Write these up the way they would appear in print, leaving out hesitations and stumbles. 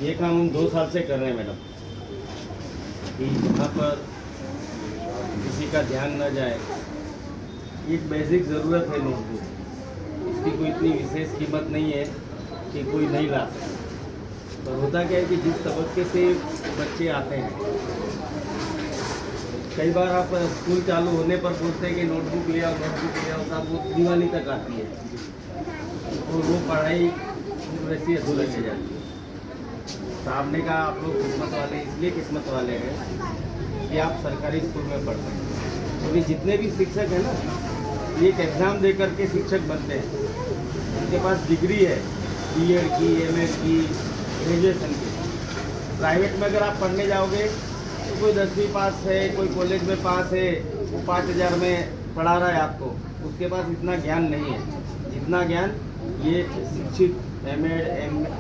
ये काम हम 2 साल से कर रहे हैं मैडम, कि जहाँ पर किसी का ध्यान न जाए, एक बेसिक ज़रूरत है नोटबुक। इसकी कोई इतनी विशेष कीमत नहीं है कि कोई नहीं ला सकता। पर होता क्या है कि जिस तबक्के से बच्चे आते हैं, कई बार आप स्कूल चालू होने पर पूछते हैं कि नोटबुक ले आओ, नोटबुक ले आओ, साहब वो दिवाली तक आती है और वो पढ़ाई वैसी अधूरी रह जाती है। साहब ने कहा आप लोग किस्मत वाले इसलिए किस्मत वाले हैं कि आप सरकारी स्कूल में पढ़ते हैं। अभी जितने भी शिक्षक हैं ना, ये एक एग्ज़ाम दे करके शिक्षक बनते हैं। उनके पास डिग्री है, बीएड की, एमएड की, ग्रेजुएशन की। प्राइवेट में अगर आप पढ़ने जाओगे तो कोई 10वीं पास है, कोई कॉलेज में पास है, वो 5000 में पढ़ा रहा है आपको, उसके पास इतना ज्ञान नहीं है जितना ज्ञान ये शिक्षित एमएड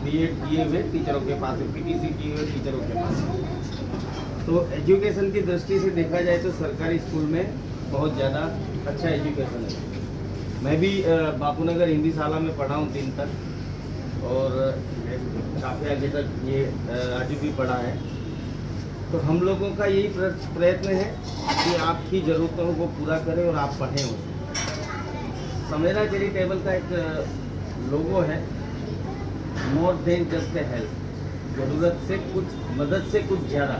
बीएड किए हुए टीचरों के पास है, पीटीसी किए हुए टीचरों के पास है। तो एजुकेशन की दृष्टि से देखा जाए तो सरकारी स्कूल में बहुत ज़्यादा अच्छा एजुकेशन है। मैं भी बापूनगर हिंदी शाला में पढ़ा हूँ 3 तक, और काफ़ी आगे तक ये राजू भी पढ़ा है। तो हम लोगों का यही प्रयत्न है कि आपकी ज़रूरतों को पूरा करें और आप पढ़ें उसे। सवेरा चैरिटेबल का एक लोगो है, more than just a help, ज़रूरत से कुछ, मदद से कुछ ज़्यादा।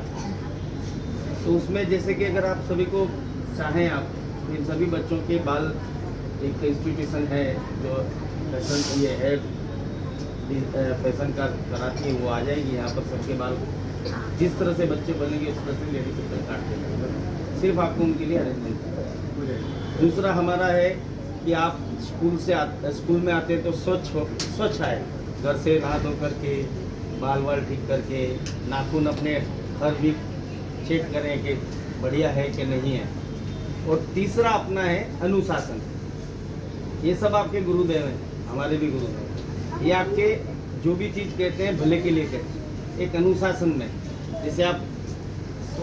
तो उसमें जैसे कि अगर आप सभी को चाहें, आप इन सभी बच्चों के बाल, एक इंस्टीट्यूशन है जो फैशन ये है फैशन का कराती है, वो आ जाएगी यहाँ पर। सबके बाल जिस तरह से बच्चे बनेंगे उस तरह से लेडी कटर काट के सिर्फ आपको उनके लिए अरेंजमेंट हो जाएगा। दूसरा हमारा है कि आप स्कूल में आते हैं तो स्वच्छ आए, घर से नहा धो करके, बाल वाल ठीक करके, नाखून अपने हर वीक चेक करें कि बढ़िया है कि नहीं है। और तीसरा अपना है अनुशासन। ये सब आपके गुरुदेव हैं, हमारे भी गुरुदेव। ये आपके जो भी चीज़ कहते हैं भले के लिए कहते हैं, एक अनुशासन में। जैसे आप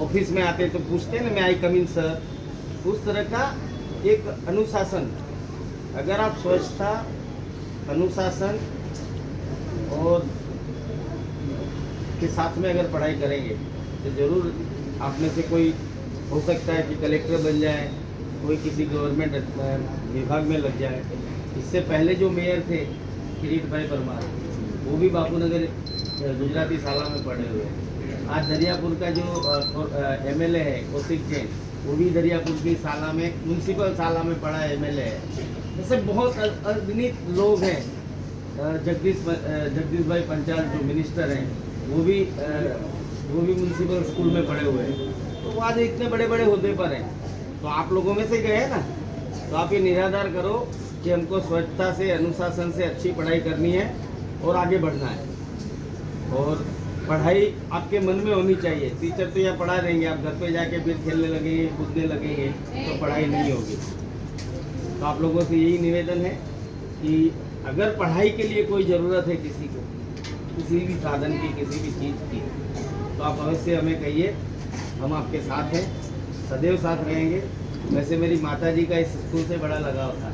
ऑफिस में आते हैं तो पूछते हैं ना, मैं आई कम इन सर, उस तरह का एक अनुशासन। अगर आप स्वच्छता, अनुशासन और के साथ में अगर पढ़ाई करेंगे तो ज़रूर आप में से कोई हो सकता है कि कलेक्टर बन जाए, कोई किसी गवर्नमेंट विभाग में लग जाए। इससे पहले जो मेयर थे किरीट भाई परमार, वो भी बापूनगर गुजराती शाला में पढ़े हुए हैं। आज दरियापुर का जो एमएलए है कौशिक जैन, वो भी दरियापुर की शाला में, म्यूनसिपल शाला में पढ़ा एमएलए है। ऐसे बहुत अगणित लोग हैं। जगदीश भाई पंचाल जो मिनिस्टर हैं, वो भी म्यूनसिपल स्कूल में पढ़े हुए हैं। तो वो आज इतने बड़े बड़े ओहदे पर हैं। तो आप लोगों में से गए ना, तो आप ये निराधार करो कि हमको स्वच्छता से, अनुशासन से अच्छी पढ़ाई करनी है और आगे बढ़ना है। और पढ़ाई आपके मन में होनी चाहिए। टीचर तो यहाँ पढ़ा देंगे, आप घर पे जाके फिर खेलने लगेंगे, कूदने लगेंगे, तो पढ़ाई नहीं होगी। तो आप लोगों से यही निवेदन है कि अगर पढ़ाई के लिए कोई ज़रूरत है किसी को, किसी भी साधन की, किसी भी चीज़ की, तो आप अवश्य हमें कहिए, हम आपके साथ हैं, सदैव साथ रहेंगे। वैसे मेरी माताजी का इस स्कूल से बड़ा लगाव था,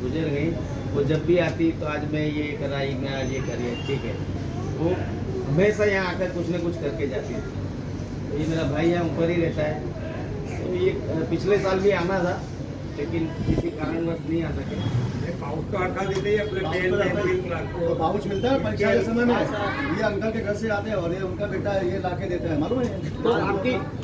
गुजर गई। वो जब भी आती तो आज मैं ये कराई, मैं आज ये करिए, ठीक है। वो हमेशा यहाँ आकर कुछ न कुछ करके जाती थी। तो ये मेरा भाई यहाँ ऊपर ही रहता है। तो ये पिछले साल भी आना था, लेकिन किसी कारणवश नहीं आ सके। पाउच तो अटका देते ही अपने पेन पाउच मिलता है परीक्षा के समय में। ये अंकल के घर से आते हैं और ये उनका बेटा है, ये लाके देता है, मालूम है। तो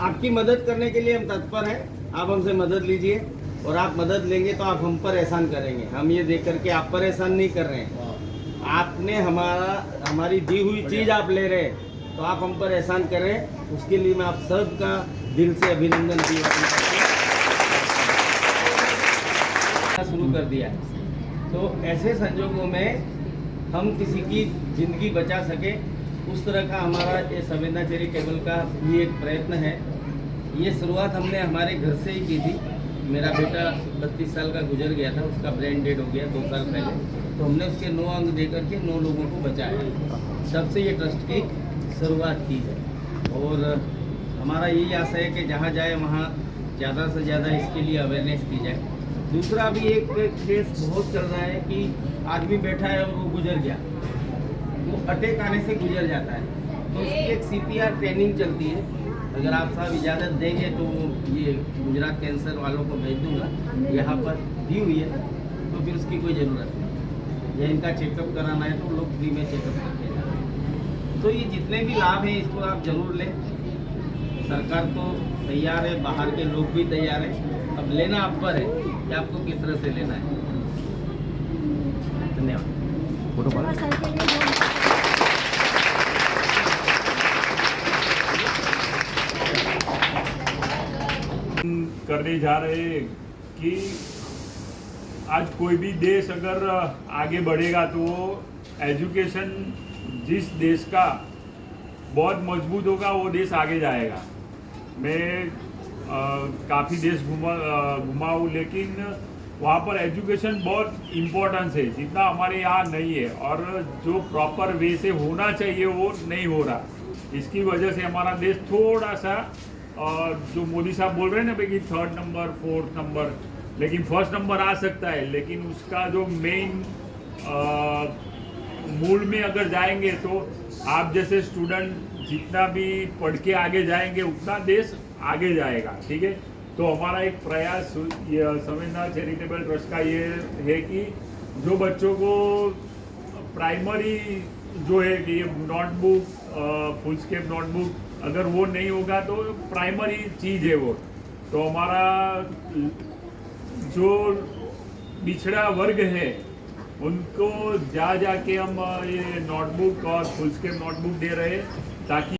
आपकी मदद करने के लिए हम तत्पर हैं। आप हमसे मदद लीजिए, और आप मदद लेंगे तो आप हम पर एहसान करेंगे। हम ये देख करके आप पर एहसान नहीं कर रहे हैं। आपने हमारी दी हुई चीज़ आप ले रहे हैं, तो आप हम पर एहसान करें। उसके लिए मैं आप सबका दिल से अभिनंदन शुरू कर दिया है। तो ऐसे संजोगों में हम किसी की ज़िंदगी बचा सके, उस तरह का हमारा ये संवेदना चैरिटेबल का भी एक प्रयत्न है। ये शुरुआत हमने हमारे घर से ही की थी। मेरा बेटा 32 साल का गुजर गया था, उसका ब्रेन डेड हो गया 2 साल पहले। तो हमने उसके 9 अंग दे करके 9 लोगों को बचाया। तब से ये ट्रस्ट की शुरुआत की है। और हमारा यही आशा है कि जहाँ जाए वहाँ ज़्यादा से ज़्यादा इसके लिए अवेयरनेस की जाए। दूसरा भी एक केस बहुत चल रहा है कि आदमी बैठा है और वो गुजर गया, वो अटैक आने से गुजर जाता है। तो उसकी एक CPR ट्रेनिंग चलती है। अगर आप साहब इजाज़त देंगे तो ये गुजरात कैंसर वालों को भेज दूँगा, यहाँ पर दी हुई है, तो फिर उसकी कोई ज़रूरत नहीं। या इनका चेकअप कराना है तो लोग फ्री में चेकअप करके जाएंगे। तो ये जितने भी लाभ हैं इसको आप जरूर लें। सरकार तो तैयार है, बाहर के लोग भी तैयार हैं। अब लेना आप पर है कि आपको किस तरह से लेना है। धन्यवाद। करने जा रहे हैं कि आज कोई भी देश अगर आगे बढ़ेगा तो एजुकेशन जिस देश का बहुत मजबूत होगा वो देश आगे जाएगा। मैं काफ़ी देश घुमा हूँ, लेकिन वहाँ पर एजुकेशन बहुत इम्पोर्टेंस है जितना हमारे यहाँ नहीं है, और जो प्रॉपर वे से होना चाहिए वो नहीं हो रहा। इसकी वजह से हमारा देश थोड़ा सा जो मोदी साहब बोल रहे हैं ना भाई कि 3rd नंबर 4th नंबर, लेकिन 1st नंबर आ सकता है, लेकिन उसका जो मेन मूल में अगर जाएंगे तो आप जैसे स्टूडेंट जितना भी पढ़ के आगे जाएंगे उतना देश आगे जाएगा। ठीक है, तो हमारा एक प्रयास संवेदना चैरिटेबल ट्रस्ट का ये है कि जो बच्चों को प्राइमरी जो है कि ये नोटबुक फुलस्केप नोटबुक अगर वो नहीं होगा तो प्राइमरी चीज़ है वो, तो हमारा जो पिछड़ा वर्ग है उनको जा के हम ये नोटबुक और फुलस्केप नोटबुक दे रहे हैं ताकि